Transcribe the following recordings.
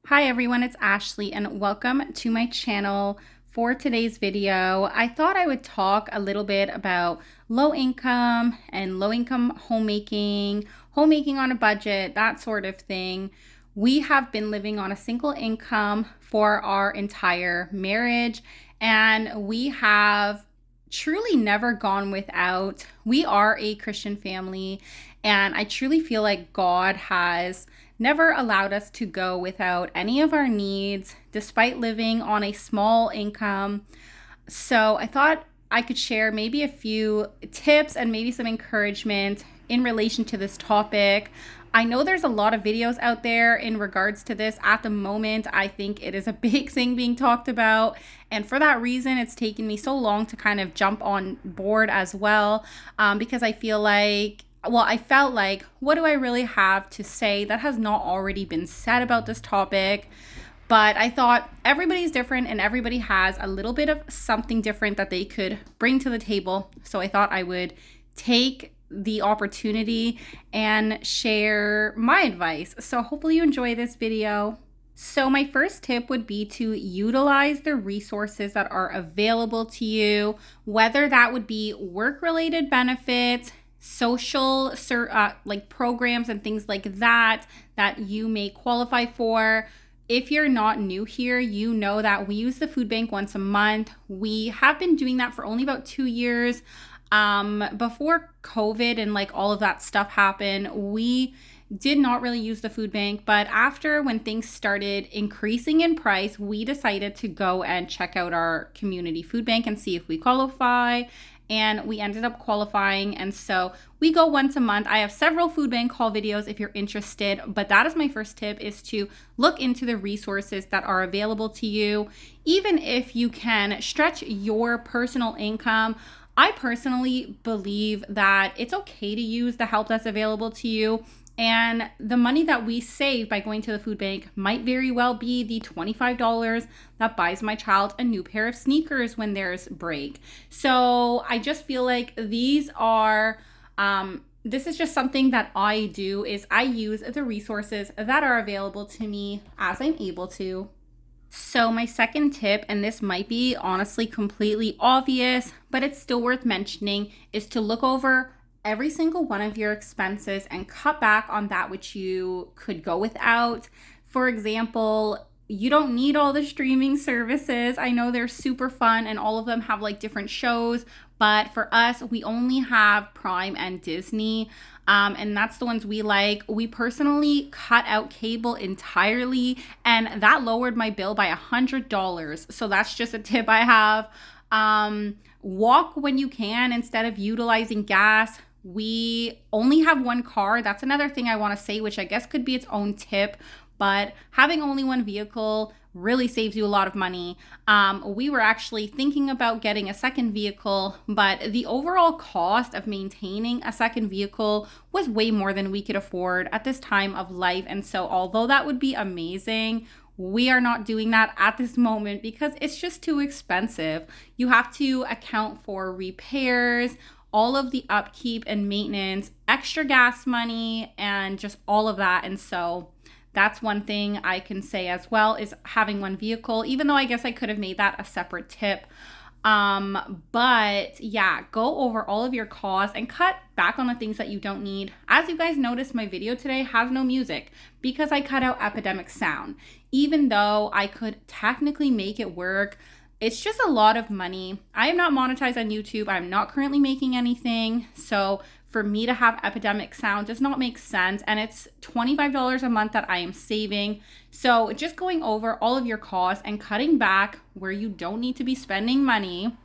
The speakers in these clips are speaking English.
Hi everyone, it's Ashley and welcome to my channel. For today's video, I thought I would talk a little bit about low income and low income homemaking on a budget, that sort of thing. We have been living on a single income for our entire marriage, and we have truly never gone without. We are a Christian family, and I truly feel like God has never allowed us to go without any of our needs, despite living on a small income. So I thought I could share maybe a few tips and maybe some encouragement in relation to this topic. I know there's a lot of videos out there in regards to this at the moment. I think it is a big thing being talked about. And for that reason, it's taken me so long to kind of jump on board as well, because I felt like, what do I really have to say that has not already been said about this topic? But I thought everybody's different and everybody has a little bit of something different that they could bring to the table. So I thought I would take the opportunity and share my advice. So hopefully you enjoy this video. So my first tip would be to utilize the resources that are available to you, whether that would be work-related benefits, social like programs and things like that you may qualify for. If you're not new here, you know that we use the food bank once a month. We have been doing that for only about 2 years. Before COVID and like all of that stuff happened, we did not really use the food bank, but after when things started increasing in price, we decided to go and check out our community food bank and see if we qualify. And we ended up qualifying. And so we go once a month. I have several food bank haul videos if you're interested, but that is my first tip, is to look into the resources that are available to you. Even if you can stretch your personal income, I personally believe that it's okay to use the help that's available to you. And the money that we save by going to the food bank might very well be the $25 that buys my child a new pair of sneakers when there's break. So I just feel like this is just something that I do, is I use the resources that are available to me as I'm able to. So my second tip, and this might be honestly completely obvious, but it's still worth mentioning, is to look over every single one of your expenses and cut back on that which you could go without. For example, you don't need all the streaming services. I know they're super fun and all of them have like different shows, but for us, we only have Prime and Disney. And that's the ones we like. We personally cut out cable entirely, and that lowered my bill by $100. So that's just a tip I have. Walk when you can instead of utilizing gas. We only have one car. That's another thing I want to say, which I guess could be its own tip, but having only one vehicle really saves you a lot of money. We were actually thinking about getting a second vehicle, but the overall cost of maintaining a second vehicle was way more than we could afford at this time of life. And so although that would be amazing, we are not doing that at this moment because it's just too expensive. You have to account for repairs, all of the upkeep and maintenance, extra gas money, and just all of that. And so that's one thing I can say as well, is having one vehicle, even though I guess I could have made that a separate tip. But yeah, go over all of your costs and cut back on the things that you don't need. As you guys noticed, my video today has no music because I cut out Epidemic Sound. Even though I could technically make it work, it's just a lot of money. I am not monetized on YouTube. I'm not currently making anything. So for me to have Epidemic Sound does not make sense. And it's $25 a month that I am saving. So just going over all of your costs and cutting back where you don't need to be spending money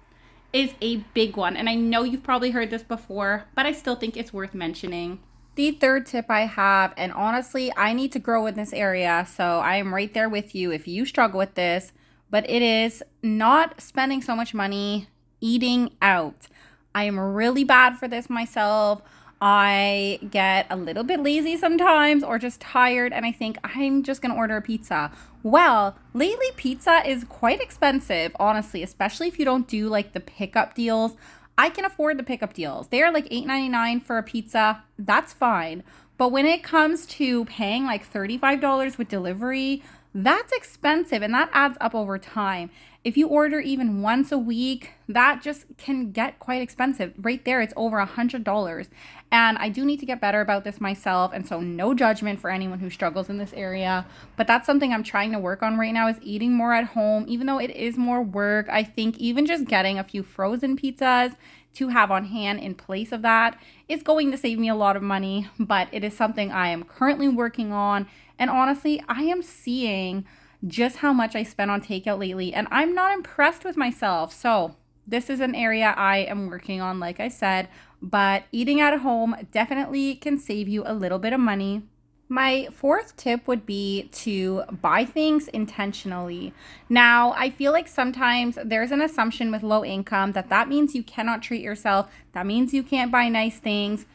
is a big one. And I know you've probably heard this before, but I still think it's worth mentioning. The third tip I have, and honestly, I need to grow in this area, so I am right there with you if you struggle with this, but it is not spending so much money eating out. I am really bad for this myself. I get a little bit lazy sometimes or just tired, and I think I'm just gonna order a pizza. Well, lately pizza is quite expensive, honestly, especially if you don't do like the pickup deals. I can afford the pickup deals. They are like $8.99 for a pizza. That's fine. But when it comes to paying like $35 with delivery, that's expensive and that adds up over time. If you order even once a week, that just can get quite expensive. Right there, it's over $100. And I do need to get better about this myself. And so, no judgment for anyone who struggles in this area. But that's something I'm trying to work on right now is eating more at home. Even though it is more work, I think even just getting a few frozen pizzas to have on hand in place of that is going to save me a lot of money. But it is something I am currently working on. And honestly, I am seeing just how much I spent on takeout lately, and I'm not impressed with myself. So, this is an area I am working on, like I said, but eating at home definitely can save you a little bit of money. My fourth tip would be to buy things intentionally. Now, I feel like sometimes there's an assumption with low income that that means you cannot treat yourself, that means you can't buy nice things.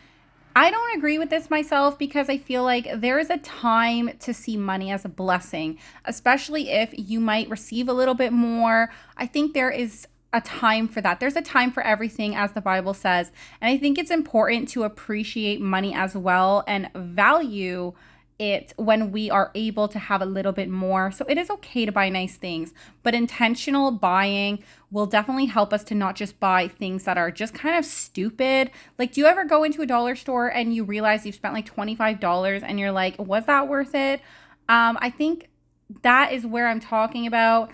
I don't agree with this myself because I feel like there is a time to see money as a blessing, especially if you might receive a little bit more. I think there is a time for that. There's a time for everything, as the Bible says. And I think it's important to appreciate money as well and value it when we are able to have a little bit more. So it is okay to buy nice things, but intentional buying will definitely help us to not just buy things that are just kind of stupid. Like, do you ever go into a dollar store and you realize you've spent like $25 and you're like, was that worth it? I think that is where I'm talking about.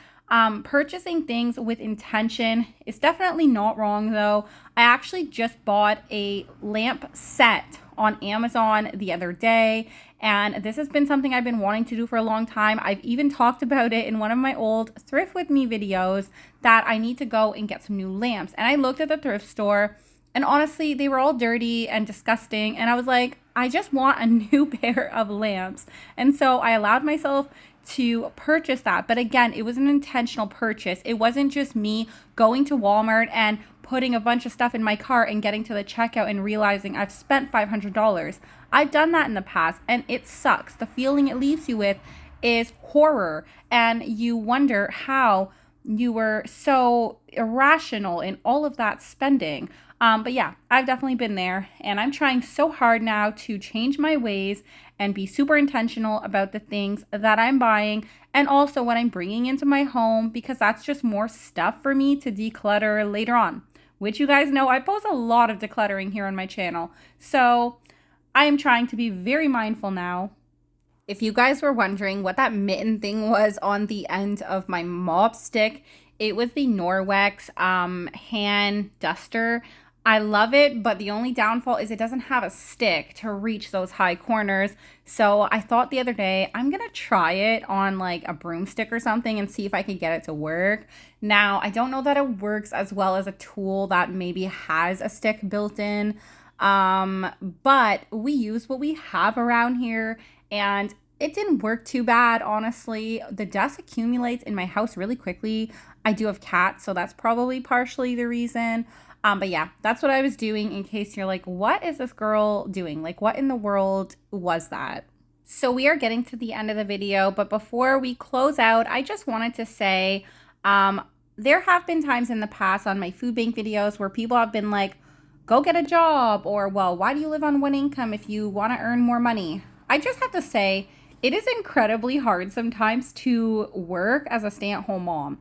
Purchasing things with intention is definitely not wrong, though. I actually just bought a lamp set on Amazon the other day, and this has been something I've been wanting to do for a long time. I've even talked about it in one of my old Thrift With Me videos that I need to go and get some new lamps. And I looked at the thrift store, and honestly, they were all dirty and disgusting. And I was like, I just want a new pair of lamps. And so I allowed myself to purchase that. But again, it was an intentional purchase. It wasn't just me going to Walmart and putting a bunch of stuff in my cart and getting to the checkout and realizing I've spent $500. I've done that in the past and it sucks. The feeling it leaves you with is horror, and you wonder how you were so irrational in all of that spending. But yeah, I've definitely been there, and I'm trying so hard now to change my ways and be super intentional about the things that I'm buying and also what I'm bringing into my home, because that's just more stuff for me to declutter later on, which you guys know I post a lot of decluttering here on my channel. So I am trying to be very mindful now. If you guys were wondering what that mitten thing was on the end of my mop stick, it was the Norwex hand duster. I love it, but the only downfall is it doesn't have a stick to reach those high corners. So I thought the other day, I'm going to try it on like a broomstick or something and see if I could get it to work. Now, I don't know that it works as well as a tool that maybe has a stick built in. But we use what we have around here, and it didn't work too bad, honestly. The dust accumulates in my house really quickly. I do have cats, so that's probably partially the reason. But yeah, that's what I was doing, in case you're like, what is this girl doing? Like, what in the world was that? So we are getting to the end of the video, but before we close out, I just wanted to say, there have been times in the past on my food bank videos where people have been like, go get a job, or, well, why do you live on one income if you want to earn more money? I just have to say, it is incredibly hard sometimes to work as a stay-at-home mom.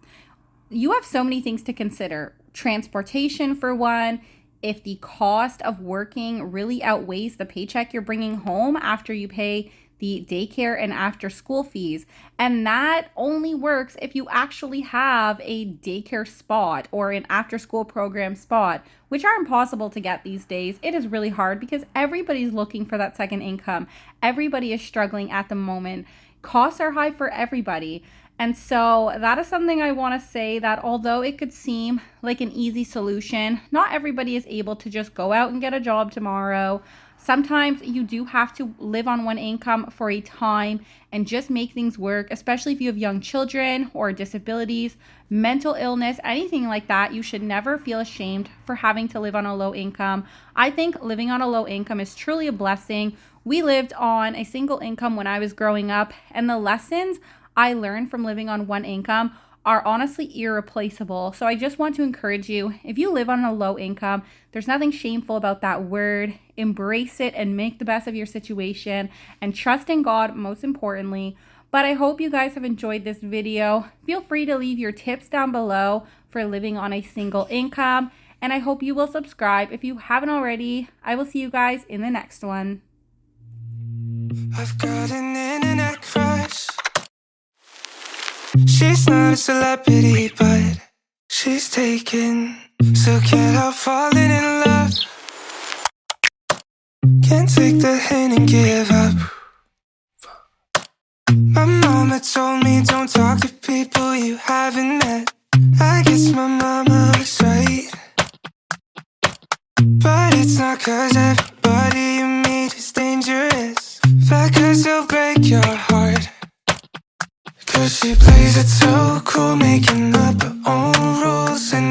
You have so many things to consider. Transportation, for one. If the cost of working really outweighs the paycheck you're bringing home after you pay the daycare and after school fees. And that only works if you actually have a daycare spot or an after school program spot, which are impossible to get these days. It is really hard because everybody's looking for that second income. Everybody is struggling at the moment. Costs are high for everybody. And so that is something I want to say, that although it could seem like an easy solution, not everybody is able to just go out and get a job tomorrow. Sometimes you do have to live on one income for a time and just make things work, especially if you have young children or disabilities, mental illness, anything like that. You should never feel ashamed for having to live on a low income. I think living on a low income is truly a blessing. We lived on a single income when I was growing up, and the lessons I learned from living on one income are honestly irreplaceable. So I just want to encourage you, if you live on a low income, there's nothing shameful about that word. Embrace it and make the best of your situation and trust in God, most importantly. But I hope you guys have enjoyed this video. Feel free to leave your tips down below for living on a single income. And I hope you will subscribe if you haven't already. I will see you guys in the next one. I've got an internet crush. She's not a celebrity, but she's taken. So can't help falling in love. Can't take the hint and give up. My mama told me don't talk to people you haven't met. I guess my mama was right. But it's not 'cause everybody you meet is dangerous. Fact, 'cause they'll break your heart. 'Cause she plays it so cool, making up her own rules and